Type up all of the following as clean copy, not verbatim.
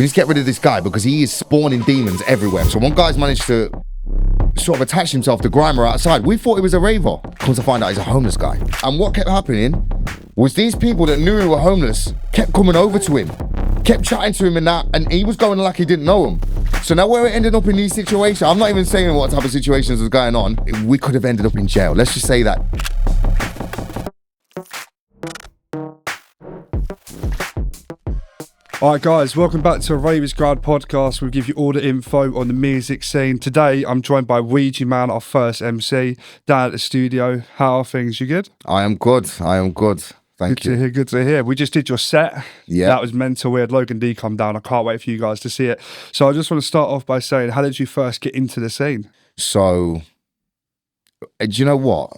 We need to get rid of this guy because he is spawning demons everywhere. So one guy's managed to sort of attach himself to Grimer outside. We thought he was a raver. Come to find out he's a homeless guy. And what kept happening was these people that knew he were homeless kept coming over to him, kept chatting to him and he was going like he didn't know him. So now we're ending up in these situations. I'm not even saying what type of situations was going on. We could have ended up in jail. Let's just say that. Alright guys, welcome back to a Ravers Grad podcast. We'll give you all the info on the music scene. Today I'm joined by Weejii Man, our first MC, down at the studio. How are things? You good? I am good. Thank you. Good to hear. We just did your set. Yeah. That was mental. We had Logan D come down. I can't wait for you guys to see it. So I just want to start off by saying, how did you first get into the scene? So, do you know what?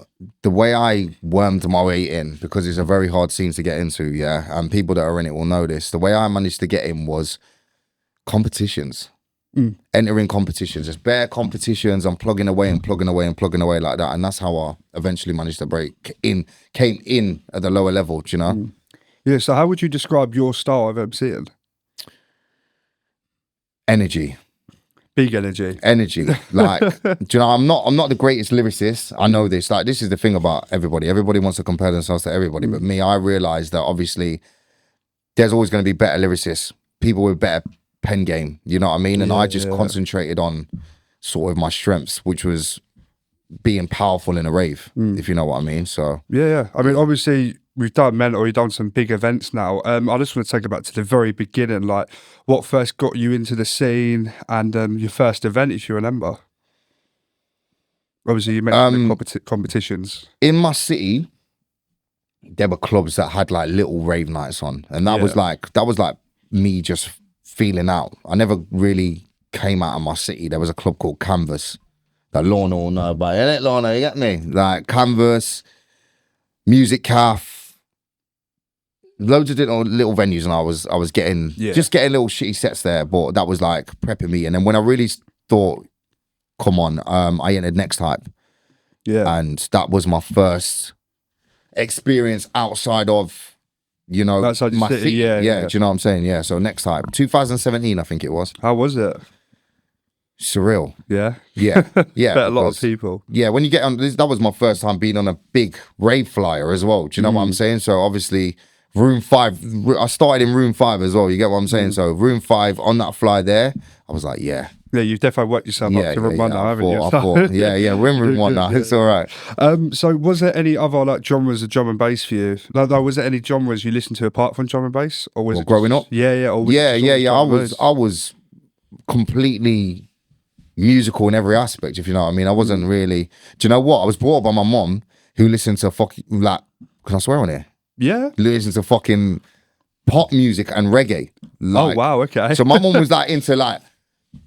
The way I wormed my way in, because it's a very hard scene to get into, yeah, and people that are in it will know this. The way I managed to get in was competitions. Entering competitions, just bare competitions. I'm plugging away like that, and that's how I eventually managed to came in at the lower level. Do you know? Yeah. So how would you describe your style of MCing? Energy. Big energy. Like, do you know? I'm not the greatest lyricist. I know this. Like, this is the thing about everybody. Everybody wants to compare themselves to everybody, but me, I realize that obviously there's always going to be better lyricists, people with better pen game, you know what I mean? And I just concentrated on sort of my strengths, which was being powerful in a rave, if you know what I mean. So yeah. I mean, obviously we've done we've done some big events now. I just want to take it back to the very beginning, like what first got you into the scene and your first event, if you remember. Obviously you mentioned the competitions. In my city, there were clubs that had like little rave nights on, and that was like me just feeling out. I never really came out of my city. There was a club called Canvas that Lorna will know about. Innit, Lorna? You get me? Like Canvas, Music Calf, loads of little venues, and I was getting just getting little shitty sets there. But that was like prepping me. And then when I really thought, come on, I entered Next Hype. Yeah, and that was my first experience outside of, you know, my city. Yeah. Do you know what I'm saying? Yeah. So Next Hype, 2017, I think it was. How was it? Surreal. Yeah. Bet a lot of people. Yeah, when you get on this, that was my first time being on a big rave flyer as well. Do you know what I'm saying? So obviously, Room 5, I started in Room 5 as well. You get what I'm saying? So Room 5 on that fly there, I was like, yeah. Yeah, you've definitely worked yourself up to Room 1 now, haven't you? I thought, we're in Room 1 now. It's all right. So was there any other like genres of drum and bass for you? Like, was there any genres you listened to apart from drum and bass? Or was it growing up? Yeah. I was completely musical in every aspect, if you know what I mean. I wasn't really, do you know what? I was brought up by my mom who listened to fucking, like, can I swear on here? Yeah. Listened to fucking pop music and reggae. Like, oh, wow, okay. So my mom was like into like,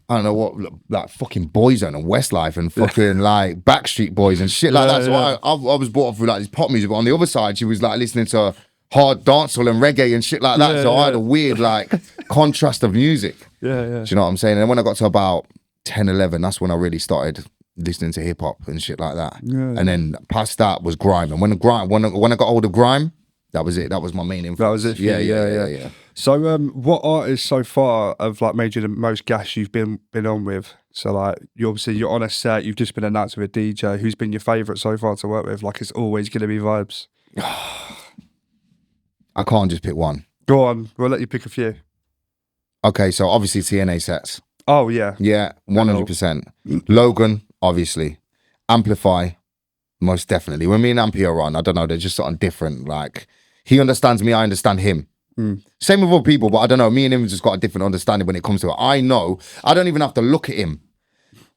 I don't know what, like fucking Boyzone and Westlife and fucking like Backstreet Boys and shit like that. So I was brought up through like this pop music, but on the other side, she was like listening to hard dancehall and reggae and shit like that. I had a weird like contrast of music. Yeah. Do you know what I'm saying? And when I got to about 10, 11, that's when I really started listening to hip hop and shit like that. Yeah. And then past that was grime. And when I got hold of grime, that was it. That was my main influence. That was it. Yeah. So, what artists so far have like made you the most gas you've been on with? So, like, you're on a set. You've just been announced with a DJ. Who's been your favourite so far to work with? Like, it's always going to be Vibes. I can't just pick one. Go on. We'll let you pick a few. Okay, so obviously TNA sets. Oh yeah. Yeah, 100%. Logan, obviously. Amplify, most definitely. When me and Ampy are on, I don't know, they're just something different. Like, he understands me, I understand him. Same with other people, but I don't know, me and him just got a different understanding when it comes to it. I know, I don't even have to look at him.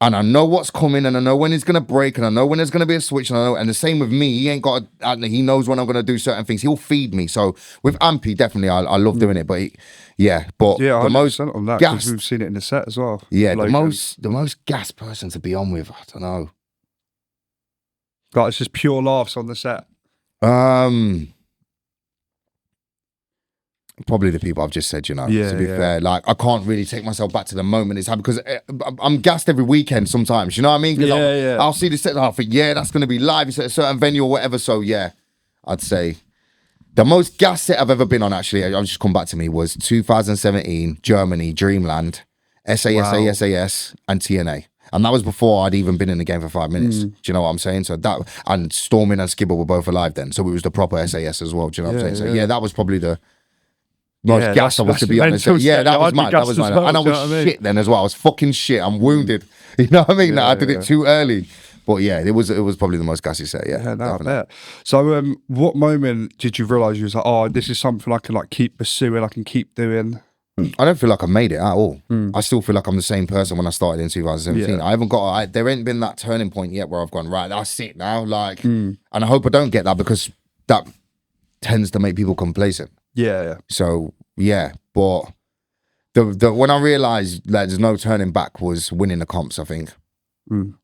And I know what's coming, and I know when it's gonna break, and I know when there's gonna be a switch, and I know, and the same with me. He ain't got, he knows when I'm gonna do certain things. He'll feed me. So with Ampy, definitely, I love doing it. But the most on that, gas, we've seen it in the set as well. Yeah, like, the most gas person to be on with. I don't know. Like, it's just pure laughs on the set. Probably the people I've just said, you know, to be fair. Like, I can't really take myself back to the moment it's happened because I'm gassed every weekend sometimes, you know what I mean? I'll see the set and I'll think, that's going to be live. It's at a certain venue or whatever. So, I'd say The most gas set I've ever been on, actually, I've just come back to me, was 2017, Germany, Dreamland, SAS, and TNA. And that was before I'd even been in the game for 5 minutes. Do you know what I'm saying? So that, and Stormin and Skibber were both alive then. So it was the proper SAS as well. Do you know what I'm saying? So yeah, that was probably the most gas I was, to be honest. Yeah, that was mad. That was mad. And I was shit then as well. I was fucking shit. I'm wounded. You know what I mean? I did it too early. But yeah, it was probably the most gassy set. Yeah, no, I bet. So what moment did you realise you was like, oh, this is something I can like keep pursuing, I can keep doing? I don't feel like I've made it at all. I still feel like I'm the same person when I started in 2017. I haven't got, there ain't been that turning point yet where I've gone, right, that's it now. Like, and I hope I don't get that, because that tends to make people complacent. Yeah. So yeah, but the when I realised that there's no turning back was winning the comps, I think.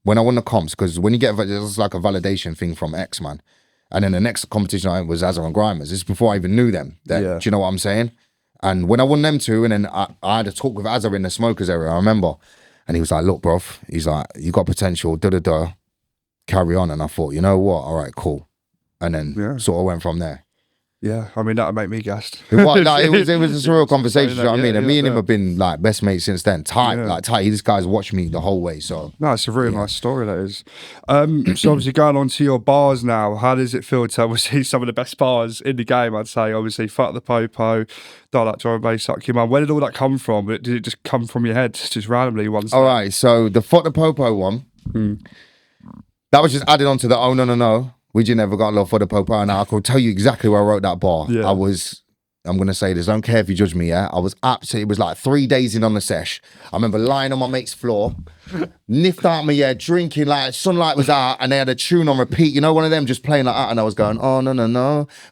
When I won the comps, because when you get, it's like a validation thing from X-Man. And then the next competition I went was Azza and Grimers. This is before I even knew them. Do you know what I'm saying? And when I won them two, and then I had a talk with Azza in the smokers area, I remember. And he was like, look, bro, he's like, you got potential, carry on. And I thought, you know what? All right, cool. And then sort of went from there. Yeah, I mean, that would make me gassed. It was a surreal conversation, you know what I mean? And me and him have been like best mates since then. Tight. This guy's watched me the whole way, so. No, it's a really nice story, that is. So obviously going on to your bars now, how does it feel to obviously some of the best bars in the game, I'd say? Obviously, Fuck the Popo, Die Like Drum and Bass, Suck Your Mum. Where did all that come from? Did it just come from your head, just randomly once? All right, so the Fuck the Popo one, that was just added on to the Oh No No No. Weejii never got love for the Popo, and I could tell you exactly where I wrote that bar. I'm going to say this, don't care if you judge me, yeah? I was absolutely, it was like 3 days in on the sesh. I remember lying on my mate's floor, niffed out my drinking, like sunlight was out, and they had a tune on repeat. You know, one of them just playing like that, and I was going, oh, no,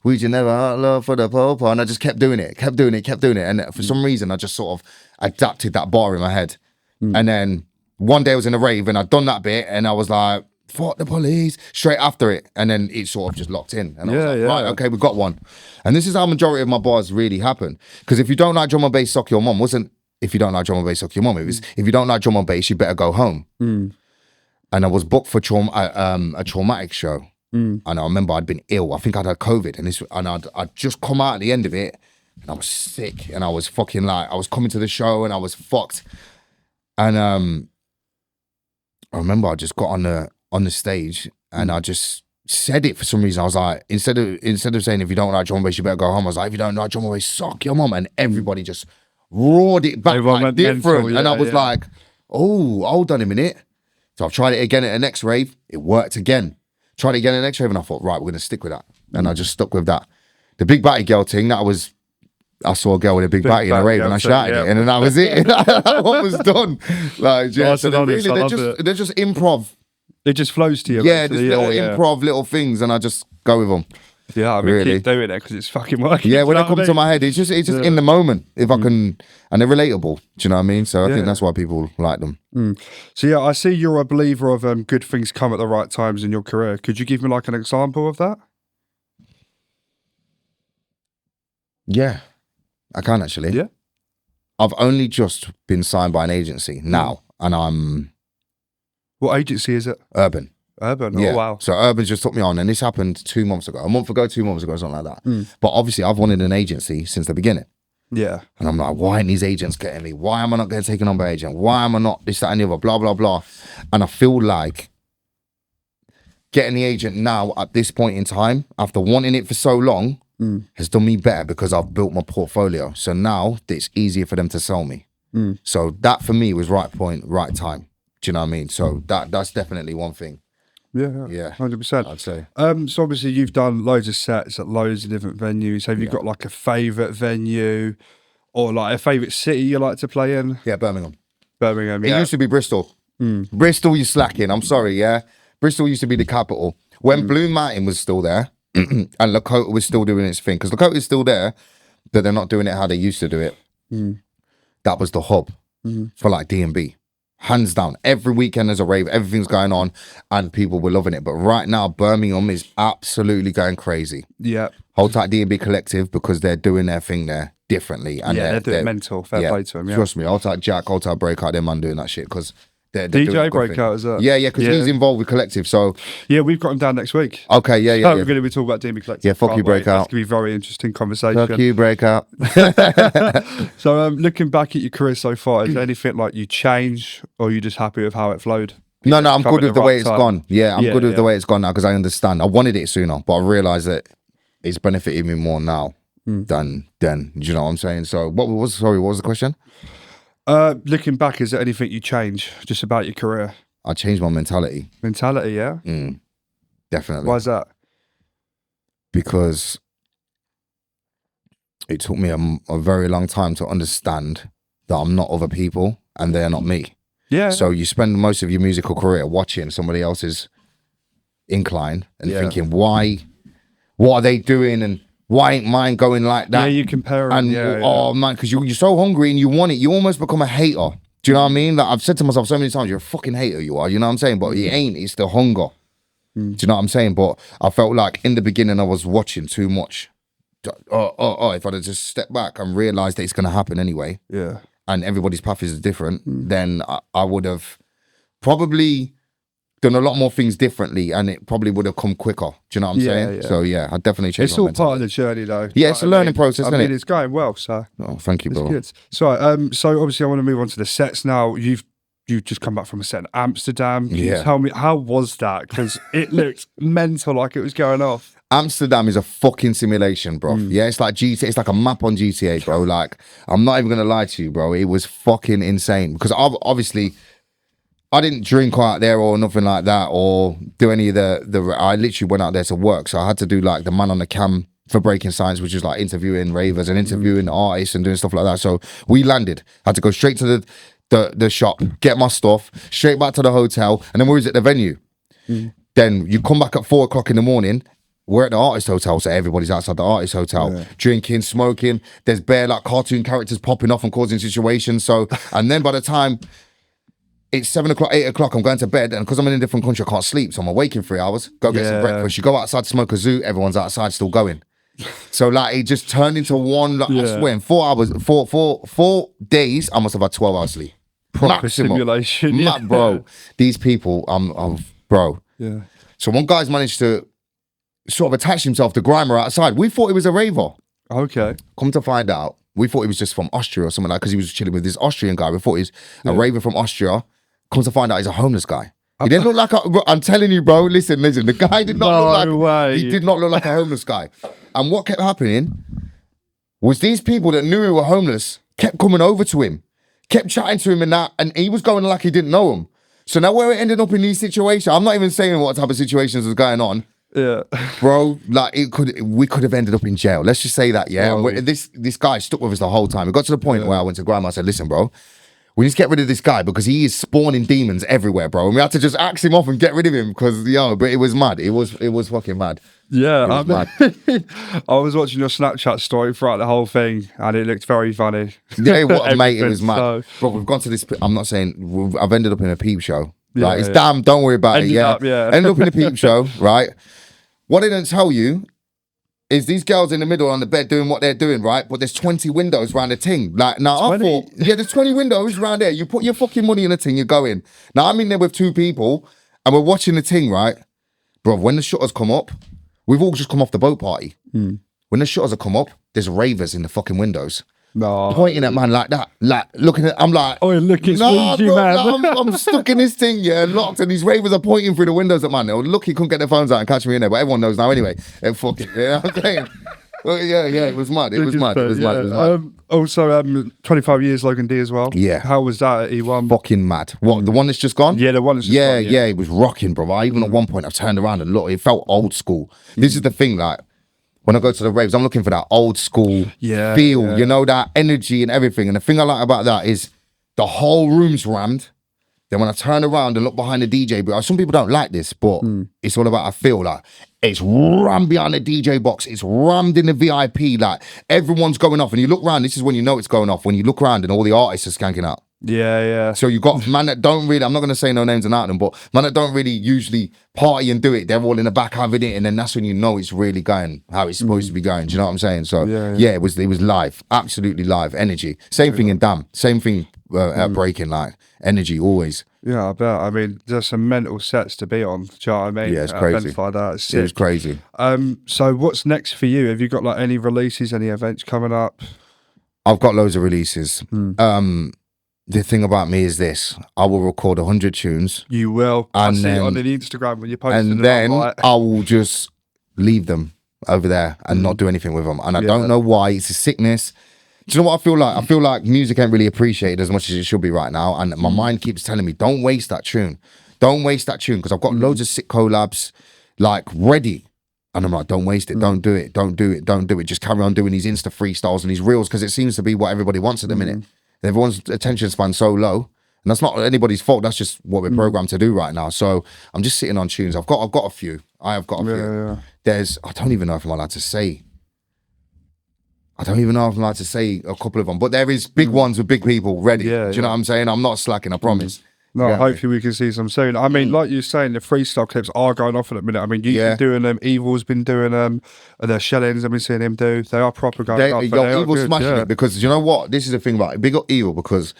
Weejii never got love for the Popo, and I just kept doing it. And for some reason, I just sort of adapted that bar in my head. And then one day I was in a rave, and I'd done that bit, and I was like, fuck the police, straight after it, and then it sort of just locked in, and I was like, right, okay, we've got one. And this is how majority of my bars really happen, because if you don't like drum and bass, suck your mum wasn't if you don't like drum and bass, suck your mum, it was if you don't like drum and bass, you better go home. And I was booked for a traumatic show, and I remember I'd been ill. I think I'd had COVID, and I'd just come out at the end of it, and I was sick, and I was fucking like, I was coming to the show and I was fucked. And I remember I just got on the stage, and I just said it for some reason. I was like, instead of saying if you don't like drum and bass, you better go home, I was like, if you don't like drum and bass, suck your mum. And everybody just roared it back like different. And I was like, oh, hold on a minute. So I've tried it again at the next rave. It worked again. Tried it again at the next rave, and I thought, right, we're going to stick with that. And I just stuck with that. The big batty girl thing, I saw a girl with a big batty in a rave, and I shouted it, and then that was it. That one was done. Like, so they're just improv. It just flows to you. Yeah, just little improv, little things, and I just go with them. Yeah, I mean, keep doing it because it's fucking working. Yeah, when it comes to my head, it's just in the moment. If I can, and they're relatable. Do you know what I mean? So I think that's why people like them. So yeah, I see you're a believer of good things come at the right times in your career. Could you give me like an example of that? Yeah, I can actually. Yeah, I've only just been signed by an agency now, and I'm. What agency is it? Urban. Yeah. Oh, wow. So Urban just took me on, and this happened 2 months ago. 2 months ago, something like that. But obviously, I've wanted an agency since the beginning. Yeah. And I'm like, why aren't these agents getting me? Why am I not getting taken on by agent? Why am I not this, that, and the other? Blah, blah, blah. And I feel like getting the agent now at this point in time, after wanting it for so long, has done me better because I've built my portfolio. So now it's easier for them to sell me. So that for me was right point, right time. Do you know what I mean? So that's definitely one thing. Yeah, 100%. I'd say. So obviously you've done loads of sets at loads of different venues. Have you got like a favourite venue or like a favourite city you like to play in? Yeah, Birmingham. Birmingham, It used to be Bristol. Bristol, you're slacking. I'm sorry, yeah. Bristol used to be the capital. When Blue Mountain was still there and Lakota was still doing its thing, because Lakota is still there, but they're not doing it how they used to do it. That was the hub for like D&B. Hands down, every weekend there's a rave, everything's going on, and people were loving it. But right now, Birmingham is absolutely going crazy. Yeah. Hold tight D&B Collective, because they're doing their thing there differently. And they're doing mental. Fair play to them. Yeah. Trust me, hold tight Jack, hold tight Breakout, them man doing that shit, because They're doing a DJ good thing. Breakout, is that? Yeah, because he's involved with Collective. So yeah, we've got him down next week. okay, yeah. We're going to be talking about DB Collective. Yeah, fuck Can't you, wait. Breakout. It's going to be a very interesting conversation. Fuck you, Breakout. So looking back at your career so far, is there anything like you change, or are you just happy with how it flowed? No, I'm Come good at with the right way it's time? gone. Yeah, I'm Yeah, good with the yeah. way it's gone now because I understand. I wanted it sooner, but I realised that it's benefiting me more now than then. Do you know what I'm saying? So what was the question? Looking back, is there anything you change just about your career? I changed my mentality. Mentality, yeah? Definitely. Why is that? Because it took me a very long time to understand that I'm not other people and they're not me. Yeah. So you spend most of your musical career watching somebody else's incline and thinking, what are they doing and why ain't mine going like that? Yeah, you compare And oh man, because you're so hungry and you want it, you almost become a hater. Do you know what I mean? Like I've said to myself so many times, you're a fucking hater, you are. You know what I'm saying? But it ain't. It's the hunger. Do you know what I'm saying? But I felt like in the beginning I was watching too much. If I'd have just stepped back and realised that it's going to happen anyway, and everybody's path is different, then I would have probably done a lot more things differently, and it probably would have come quicker. Do you know what I'm saying? Yeah. So yeah, I definitely changed. It's all part of the journey, though. Yeah, it's a learning process, isn't it? It's going well, so. Oh, thank you, bro. Good. So, so obviously, I want to move on to the sets now. You've just come back from a set in Amsterdam. Can you tell me, how was that? Because it looked mental, like it was going off. Amsterdam is a fucking simulation, bro. Yeah, it's like GTA. It's like a map on GTA, bro. Like, I'm not even gonna lie to you, bro. It was fucking insane because obviously I didn't drink out there or nothing like that, or do any of the. I literally went out there to work, so I had to do like the man on the cam for Breaking Science, which is like interviewing ravers and interviewing artists and doing stuff like that. So we landed, had to go straight to the shop, get my stuff, straight back to the hotel, and then we was at the venue. Then you come back at 4 o'clock in the morning. We're at the artist hotel, so everybody's outside the artist hotel, drinking, smoking. There's bare like cartoon characters popping off and causing situations. So, and then by the time it's 7 o'clock, 8 o'clock, I'm going to bed, and because I'm in a different country, I can't sleep. So I'm awake in 3 hours, go get some breakfast. You go outside to smoke a zoo, everyone's outside still going. So like it just turned into one, like, I swear, in 4 hours, 4 days, I must have had 12 hours sleep. Proper Maximum. simulation. Bro, these people, bro. Yeah. So one guy's managed to sort of attach himself to Grimer outside. We thought he was a raver. Okay. Come to find out, we thought he was just from Austria or something like that, because he was chilling with this Austrian guy. We thought he's a raver from Austria. Come to find out he's a homeless guy. He didn't look like I'm telling you, bro, listen, the guy did not look like, he did not look like a homeless guy. And what kept happening was these people that knew he were homeless kept coming over to him, kept chatting to him and that, and he was going like he didn't know him. So now we're ending up in these situations. I'm not even saying what type of situations was going on. Yeah. Bro, like we could have ended up in jail. Let's just say that, yeah. And this guy stuck with us the whole time. It got to the point where I went to Grandma, I said, listen, bro, we need to get rid of this guy because he is spawning demons everywhere, bro. And we had to just axe him off and get rid of him because, but it was mad. It was fucking mad. Yeah, Mad. I was watching your Snapchat story throughout the whole thing, and it looked very funny. Yeah, what mate, it was mad. So... Bro, we've gone to this. I'm not saying I've ended up in a peep show. Right, it's damn. Don't worry about it. Ended up in a peep show. Right. What they don't tell you is these girls in the middle on the bed doing what they're doing, right? But there's 20 windows around the thing. Like, now 20? I thought, there's 20 windows around there. You put your fucking money in the thing, you go in. Now I'm in there with 2 people and we're watching the thing, right? Bro, when the shutters come up, we've all just come off the boat party. When the shutters have come up, there's ravers in the fucking windows. No. Pointing at man like that, like looking at, I'm like, oh, look, it's Weejii, man. Nah, I'm stuck in this thing, locked, and these ravers are pointing through the windows at man. They were lucky couldn't get their phones out and catch me in there, but everyone knows now anyway. They're fucking, I'm saying. Well, yeah, it was mad. It was mad. Also, 25 years Logan D as well. Yeah. How was that at E1? Fucking mad. What, the one that's just gone? Yeah, the one that's just gone. Yeah, it was rocking, bro. Even at one point, I turned around and looked. It felt old school. This is the thing, like, when I go to the raves, I'm looking for that old school feel, you know, that energy and everything. And the thing I like about that is the whole room's rammed. Then when I turn around and look behind the DJ, but some people don't like this, but it's all about, I feel like it's rammed behind the DJ box. It's rammed in the VIP. Like everyone's going off. And you look around, this is when you know it's going off. When you look around and all the artists are skanking out. Yeah. So you got man that don't really, I'm not going to say no names and out them, but man that don't really usually party and do it. They're all in the back having it. And then that's when you know it's really going how it's supposed to be going. Do you know what I'm saying? So yeah, it was live. Absolutely live. Energy. Same thing in Damn. Same thing at Breaking, like energy always. Yeah, I bet. I mean, there's some mental sets to be on. Do you know what I mean? Yeah, it's crazy. Events like that. It's It was sick. crazy. So what's next for you? Have you got like any releases, any events coming up? I've got loads of releases. The thing about me is this: I will record 100 tunes, You will. I And see it on then- the Instagram when you're posting and them. then I'm like, I will just leave them over there and not do anything with them. And I don't know why. It's a sickness. Do you know what I feel like? I feel like music ain't really appreciated as much as it should be right now. And my mind keeps telling me, don't waste that tune. Don't waste that tune. Because I've got loads of sick collabs like ready. And I'm like, don't waste it. Don't do it. Don't do it. Don't do it. Just carry on doing these Insta freestyles and these reels because it seems to be what everybody wants at the minute. Everyone's attention span's so low. And that's not anybody's fault. That's just what we're programmed to do right now. So I'm just sitting on tunes. I've got a few. I have got a few. There's, I don't even know if I'm allowed to say. I don't even know if I'm allowed to say a couple of them. But there is big ones with big people ready. Do you know what I'm saying? I'm not slacking, I promise. No, Yeah. hopefully we can see some soon. I mean, like you're saying, the freestyle clips are going off at the minute. I mean, you've been doing them. Evil's been doing them. The Shellings, I've been seeing him do. They are proper going off. Yo, Evil's smashing it because you know what? This is the thing about it. Big up Evil because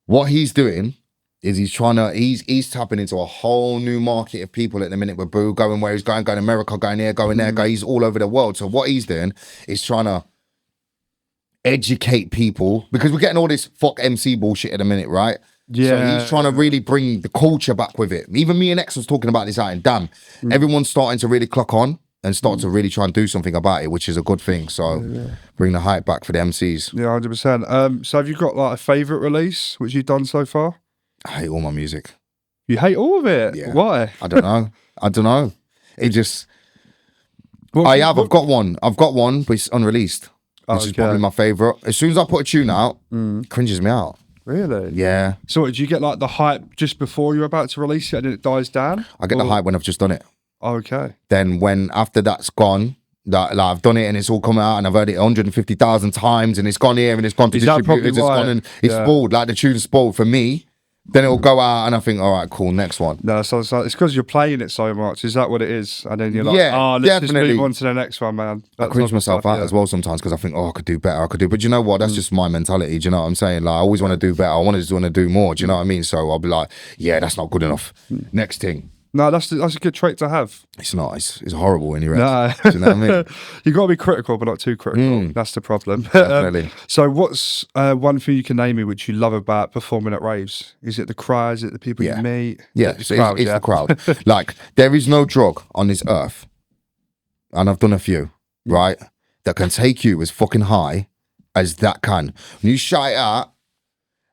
what he's doing is he's tapping into a whole new market of people at the minute with Boo going where he's going to America, going here, going there, he's all over the world. So what he's doing is trying to educate people because we're getting all this fuck MC bullshit at the minute, right? Yeah. So he's trying to really bring the culture back with it. Even me and X was talking about this out in Damn. Everyone's starting to really clock on and start to really try and do something about it, which is a good thing. So bring the hype back for the MCs. Yeah, 100%. So have you got like a favourite release which you've done so far? I hate all my music. You hate all of it? Yeah. Why? I don't know. It just... What- I've got one, but it's unreleased. Which is probably my favourite. As soon as I put a tune out, cringes me out. Really? Yeah. So what, did you get like the hype just before you're about to release it and then it dies down? I get the hype when I've just done it. Okay. Then when after that's gone, that like, I've done it and it's all come out and I've heard it 150,000 times and it's gone here and it's gone to distributors, it's gone and it's spoiled, like the tune's spoiled for me. Then it'll go out and I think, all right, cool, next one. No, so it's because you're playing it so much. Is that what it is? And then you're like, let's just definitely. move on to the next one, man. I cringe myself out as well sometimes because I think, I could do better. But you know what? That's just my mentality. Do you know what I'm saying? Like, I always want to do better. I want to do more. Do you know what I mean? So I'll be like, yeah, that's not good enough. Next thing. No, that's a good trait to have. It's not. It's horrible when you're No. Do you know what I mean? You got to be critical, but not too critical. That's the problem. Definitely. So what's one thing you can name me which you love about performing at raves? Is it the crowd? Is it the people you meet? Yeah, it's the crowd. Like, there is no drug on this earth, and I've done a few, right, that can take you as fucking high as that can. When you shout it out,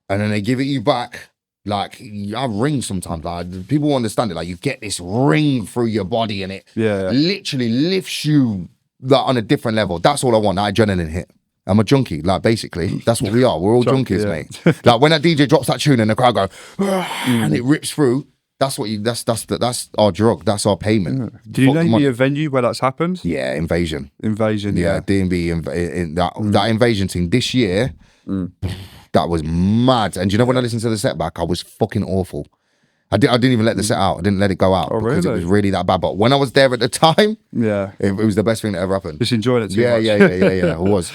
and then they give it you back, like, I ring sometimes. Like, people understand it. Like, you get this ring through your body, and it literally lifts you like, on a different level. That's all I want, that adrenaline hit. I'm a junkie, like basically. That's what we are. We're all junkies, mate. Like when that DJ drops that tune and the crowd go, and it rips through. That's what that's our drug. That's our payment. Do you name me a venue where that's happened? Yeah, Invasion. Invasion. Yeah, D&B. That Invasion thing this year. That was mad. And you know when I listened to the set back, I was fucking awful. I didn't even let the set out. I didn't let it go out because it was really that bad. But when I was there at the time, it was the best thing that ever happened. Just enjoying it too much. Yeah, it was.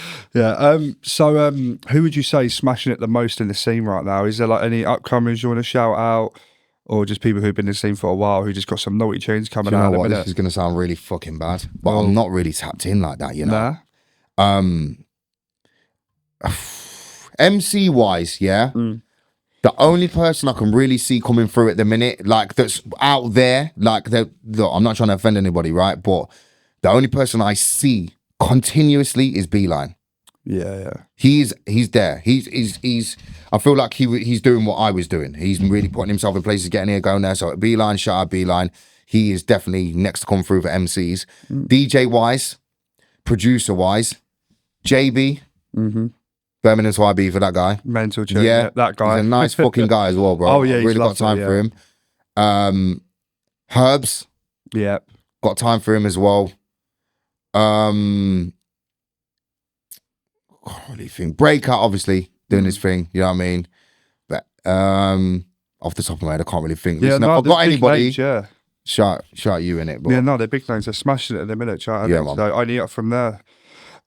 So who would you say is smashing it the most in the scene right now? Is there like any upcomers you want to shout out? Or just people who've been in the scene for a while who just got some naughty tunes coming out? You know what? This is going to sound really fucking bad. But I'm not really tapped in like that, you know? MC wise, the only person I can really see coming through at the minute, like that's out there, like I'm not trying to offend anybody, right? But the only person I see continuously is Beeline. Yeah. He's there. He's. I feel like he's doing what I was doing. He's really putting himself in places, getting here, going there. So Beeline, shout out Beeline. He is definitely next to come through for MCs. DJ wise, producer wise, JB. Birmingham's YB for that guy. Mental tune. Yeah, that guy. He's a nice fucking guy as well, bro. Oh, yeah, I've really got time for him. Herbs. Yeah. Got time for him as well. I can't really think. Breakout, obviously, doing his thing. You know what I mean? But off the top of my head, I can't really think. Listen, if I've got anybody, names, shout you in it. But they're big names. They're smashing it in a minute. So I need up from there.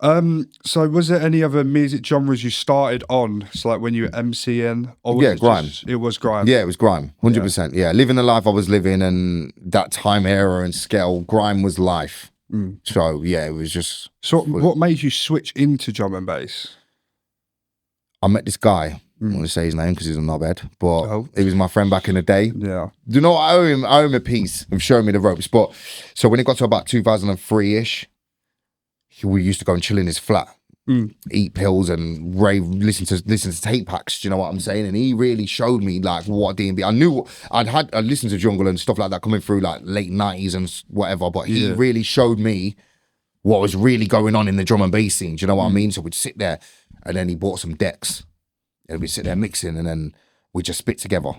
So was there any other music genres you started on? So like when you were MCing? Or was Yeah, grime. It was grime. Yeah, it was grime, 100%. Yeah, living the life I was living, and that time era and scale, grime was life. So yeah, it was just. So what made you switch into drum and bass? I met this guy. I don't want to say his name because he's a knobhead, but he was my friend back in the day. Yeah. Do you know what I owe him? I owe him a piece of showing me the ropes. But so when it got to about 2003-ish, we used to go and chill in his flat, eat pills and rave, listen to tape packs. Do you know what I'm saying? And he really showed me like what D&B. I knew I'd listened to jungle and stuff like that coming through like late 90s and whatever, but he really showed me what was really going on in the drum and bass scene. Do you know what I mean? So we'd sit there, and then he bought some decks, and we'd sit there mixing, and then we just spit together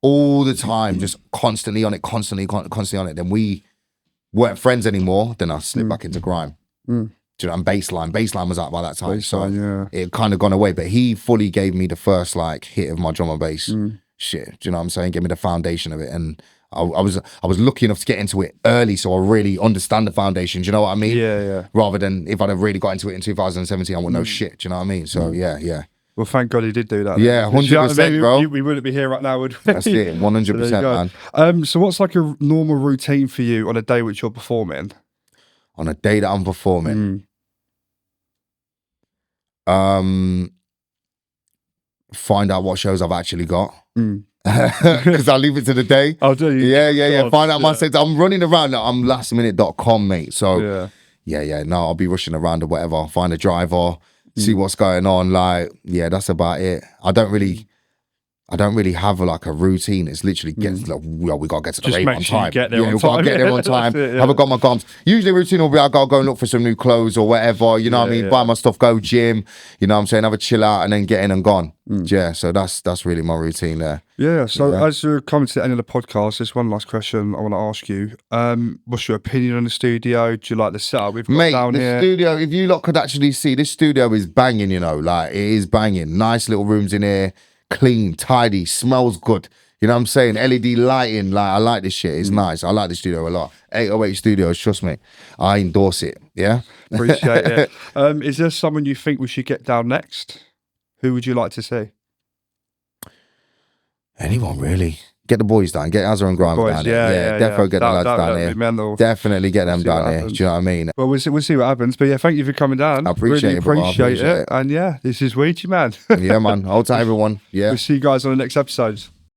all the time, just constantly on it, constantly on it. Then we weren't friends anymore. Then I slipped back into grime. Do you know, and baseline was out by that time. It had kind of gone away, but he fully gave me the first like hit of my drum and bass shit. Do you know what I'm saying? Gave me the foundation of it, and I was lucky enough to get into it early, so I really understand the foundation. Do you know what I mean? Yeah. Rather than if I'd have really got into it in 2017, I wouldn't know shit. Do you know what I mean? So yeah. Well, thank God he did do that. Yeah, 100%, bro. We wouldn't be here right now, would we? That's it, 100%, man. So what's like a normal routine for you on a day which you're performing? On a day that I'm performing, find out what shows I've actually got. Because I leave it to the day. I'll do you. Yeah. Find out my sets. I'm running around. I'm lastminute.com, mate. So yeah. No, I'll be rushing around or whatever. Find a driver, see what's going on. Like, yeah, that's about it. I don't really have like a routine. It's literally like, well, we gotta get to the rave on time. We gotta get there on time. Have I got my gums? Usually routine will be I gotta go and look for some new clothes or whatever, you know what I mean? Buy my stuff, go gym, you know what I'm saying, have a chill out and then get in and gone. Yeah, so that's really my routine there. Yeah, so as we're coming to the end of the podcast, there's one last question I want to ask you. What's your opinion on the studio? Do you like the setup we've got down here? Studio, if you lot could actually see, this studio is banging, you know, like it is banging. Nice little rooms in here. Clean, tidy, smells good. You know what I'm saying? LED lighting, like I like this shit. It's nice. I like the studio a lot. 808 Studios, trust me. I endorse it. Yeah. Appreciate it. Is there someone you think we should get down next? Who would you like to see? Anyone really. Get the boys down. Get Azza and Grime down here. Definitely get the lads down here. Definitely get them down here. Do you know what I mean? Well, we'll see what happens. But yeah, thank you for coming down. I appreciate it. And yeah, this is Weejii, man. Yeah, man. Hold tight, everyone. Yeah. We'll see you guys on the next episode.